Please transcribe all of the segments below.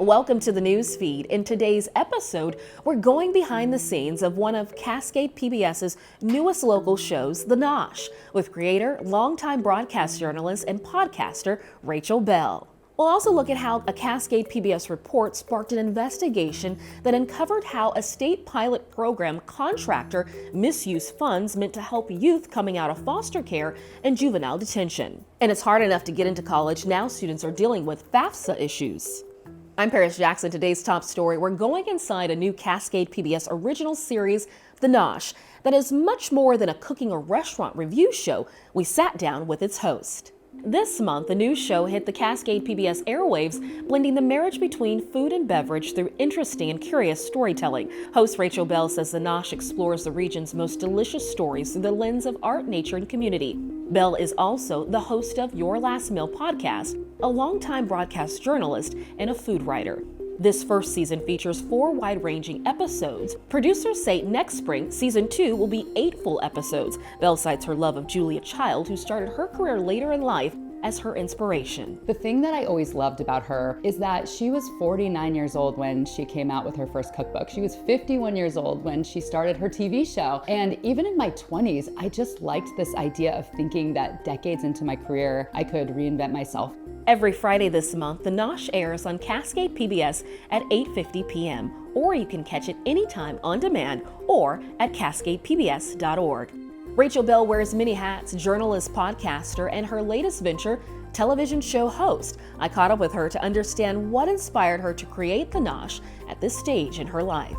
Welcome to the Newsfeed. In today's episode, we're going behind the scenes of one of Cascade PBS's newest local shows, The Nosh, with creator, longtime broadcast journalist, and podcaster Rachel Belle. We'll also look at how a Cascade PBS report sparked an investigation that uncovered how a state pilot program contractor misused funds meant to help youth coming out of foster care and juvenile detention. And it's hard enough to get into college, now students are dealing with FAFSA issues. I'm Paris Jackson. Today's top story, we're going inside a new Cascade PBS original series, The Nosh, that is much more than a cooking or restaurant review show. We sat down with its host. This month, the new show hit the Cascade PBS airwaves, blending the marriage between food and beverage through interesting and curious storytelling. Host Rachel Belle says The Nosh explores the region's most delicious stories through the lens of art, nature, and community. Belle is also the host of Your Last Meal podcast, a longtime broadcast journalist and a food writer. This first season features 4 wide-ranging episodes. Producers say next spring, season 2 will be 8 full episodes. Belle cites her love of Julia Child, who started her career later in life, as her inspiration. The thing that I always loved about her is that she was 49 years old when she came out with her first cookbook. She was 51 years old when she started her TV show. And even in my 20s, I just liked this idea of thinking that decades into my career, I could reinvent myself. Every Friday this month, The Nosh airs on Cascade PBS at 8:50 p.m., or you can catch it anytime on demand or at cascadepbs.org. Rachel Belle wears many hats: journalist, podcaster, and her latest venture, television show host. I caught up with her to understand what inspired her to create The Nosh at this stage in her life.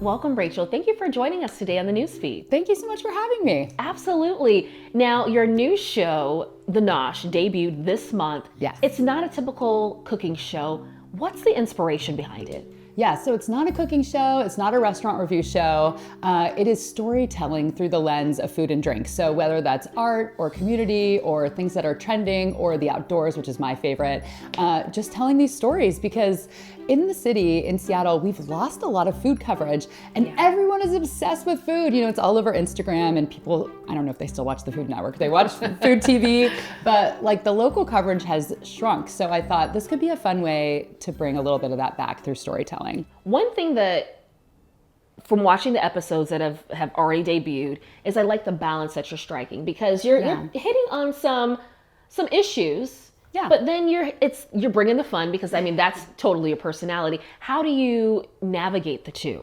Welcome, Rachel. Thank you for joining us today on the Newsfeed. Thank you so much for having me. Absolutely. Now, your new show, The Nosh, debuted this month. Yes. It's not a typical cooking show. What's the inspiration behind it? Yeah, so it's not a cooking show, it's not a restaurant review show. It is storytelling through the lens of food and drink. So whether that's art or community or things that are trending or the outdoors, which is my favorite, just telling these stories, because in the city, in Seattle, we've lost a lot of food coverage, and everyone is obsessed with food. You know, it's all over Instagram, and people, I don't know if they still watch the Food Network, they watch food TV, but like the local coverage has shrunk. So I thought this could be a fun way to bring a little bit of that back through storytelling. One thing that, from watching the episodes that have already debuted, is I like the balance that you're striking, because you're hitting on some issues. Yeah. But then you're bringing the fun, because I mean, that's totally your personality. How do you navigate the two?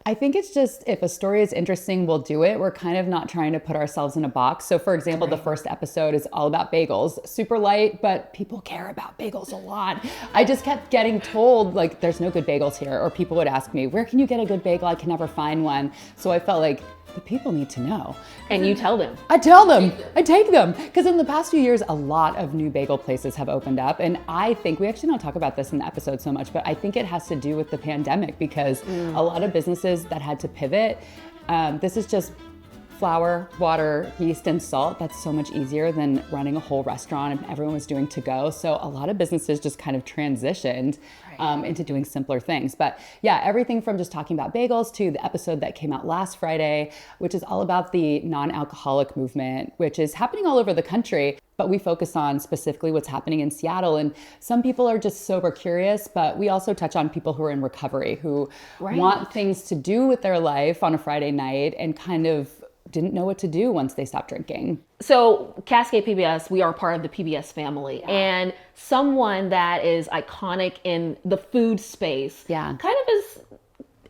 I think it's just, if a story is interesting, we'll do it. We're kind of not trying to put ourselves in a box. So for example, The first episode is all about bagels, super light, but people care about bagels a lot. I just kept getting told, like, there's no good bagels here. Or people would ask me, where can you get a good bagel? I can never find one. So I felt like, the people need to know. And you tell them. I tell them. I take them. Because in the past few years, a lot of new bagel places have opened up. And I think, we actually don't talk about this in the episode so much, but I think it has to do with the pandemic, because a lot of businesses that had to pivot, this is just flour, water, yeast, and salt. That's so much easier than running a whole restaurant, and everyone was doing to go. So a lot of businesses just kind of transitioned into doing simpler things. But yeah, everything from just talking about bagels to the episode that came out last Friday, which is all about the non-alcoholic movement, which is happening all over the country. But we focus on specifically what's happening in Seattle. And some people are just sober curious, but we also touch on people who are in recovery, who want things to do with their life on a Friday night and kind of didn't know what to do once they stopped drinking. So Cascade PBS, we are part of the PBS family, and someone that is iconic in the food space kind of has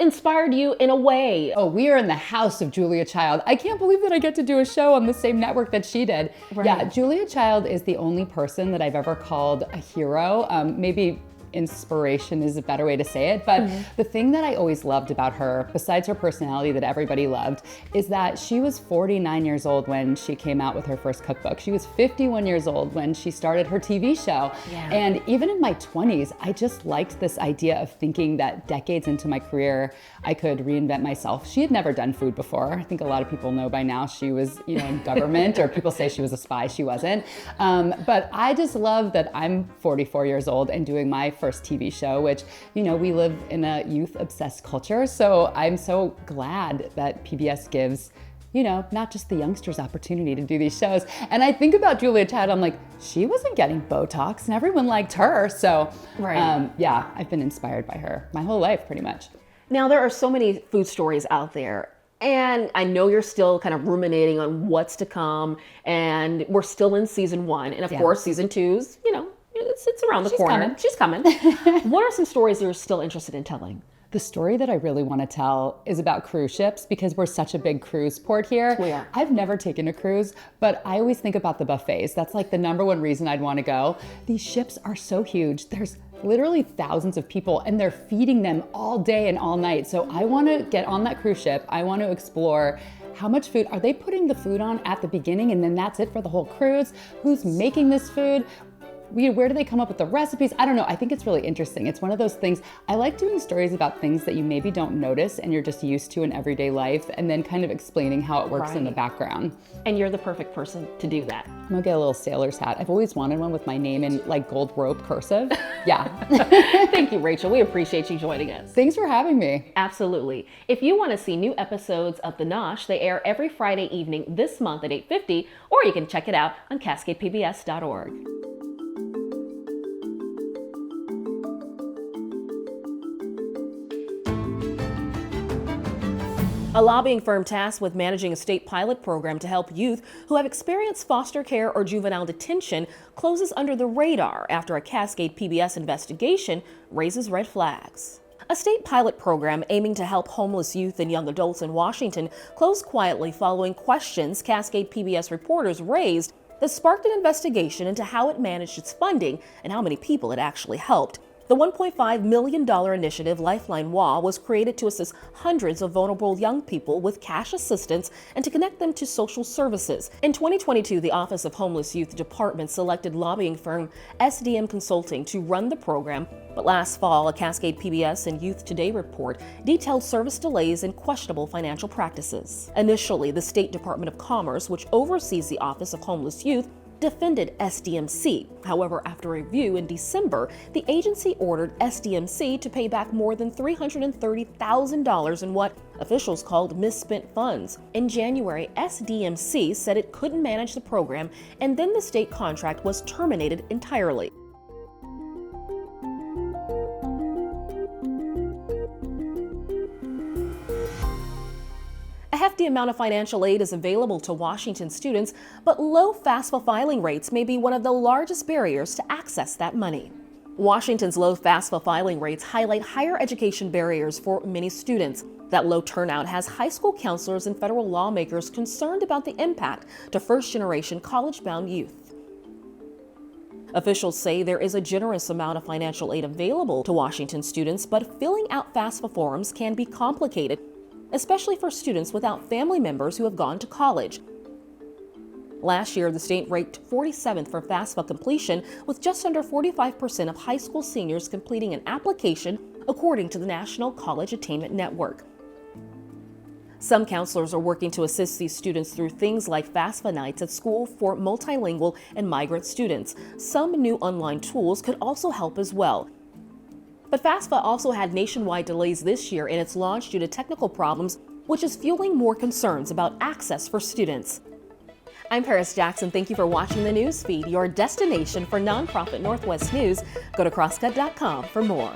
inspired you in a way. Oh, we are in the house of Julia Child. I can't believe that I get to do a show on the same network that she did. Yeah, Julia Child is the only person that I've ever called a hero. Maybe inspiration is a better way to say it. But the thing that I always loved about her, besides her personality that everybody loved, is that she was 49 years old when she came out with her first cookbook. She was 51 years old when she started her TV show. And even in my 20s, I just liked this idea of thinking that decades into my career, I could reinvent myself. She had never done food before. I think a lot of people know by now she was, in government, or people say she was a spy. She wasn't. But I just love that I'm 44 years old and doing my first TV show, which, we live in a youth obsessed culture. So I'm so glad that PBS gives not just the youngsters' opportunity to do these shows. And I think about Julia Child, I'm like, she wasn't getting Botox and everyone liked her. So yeah, I've been inspired by her my whole life pretty much. Now, there are so many food stories out there. And I know you're still kind of ruminating on what's to come. And we're still in season 1. And of course, season 2's, it's around the corner. She's coming. What are some stories you're still interested in telling? The story that I really want to tell is about cruise ships because we're such a big cruise port here. We are. I've never taken a cruise, but I always think about the buffets. That's like the number one reason I'd want to go. These ships are so huge. There's literally thousands of people and they're feeding them all day and all night. So I want to get on that cruise ship. I want to explore how much food, are they putting the food on at the beginning and then that's it for the whole cruise? Who's making this food? Where do they come up with the recipes? I don't know. I think it's really interesting. It's one of those things. I like doing stories about things that you maybe don't notice and you're just used to in everyday life and then kind of explaining how it works in the background. And you're the perfect person to do that. I'm gonna get a little sailor's hat. I've always wanted one with my name in like gold rope cursive. Yeah. Thank you, Rachel. We appreciate you joining us. Thanks for having me. Absolutely. If you want to see new episodes of The Nosh, they air every Friday evening this month at 8:50, or you can check it out on CascadePBS.org. A lobbying firm tasked with managing a state pilot program to help youth who have experienced foster care or juvenile detention closes under the radar after a Cascade PBS investigation raises red flags. A state pilot program aiming to help homeless youth and young adults in Washington closed quietly following questions Cascade PBS reporters raised that sparked an investigation into how it managed its funding and how many people it actually helped. The $1.5 million initiative Lifeline Wall was created to assist hundreds of vulnerable young people with cash assistance and to connect them to social services. In 2022, the Office of Homeless Youth Department selected lobbying firm SDM Consulting to run the program, but last fall, a Cascade PBS and Youth Today report detailed service delays and questionable financial practices. Initially, the State Department of Commerce, which oversees the Office of Homeless Youth, defended SDMC. However, after review in December, the agency ordered SDMC to pay back more than $330,000 in what officials called misspent funds. In January, SDMC said it couldn't manage the program, and then the state contract was terminated entirely. A hefty amount of financial aid is available to Washington students, but low FAFSA filing rates may be one of the largest barriers to access that money. Washington's low FAFSA filing rates highlight higher education barriers for many students. That low turnout has high school counselors and federal lawmakers concerned about the impact to first-generation college-bound youth. Officials say there is a generous amount of financial aid available to Washington students, but filling out FAFSA forms can be complicated, especially for students without family members who have gone to college. Last year, the state ranked 47th for FAFSA completion, with just under 45% of high school seniors completing an application, according to the National College Attainment Network. Some counselors are working to assist these students through things like FAFSA nights at school for multilingual and migrant students. Some new online tools could also help as well. But FAFSA also had nationwide delays this year in its launch due to technical problems, which is fueling more concerns about access for students. I'm Paris Jackson. Thank you for watching the Newsfeed, your destination for nonprofit Northwest news. Go to crosscut.com for more.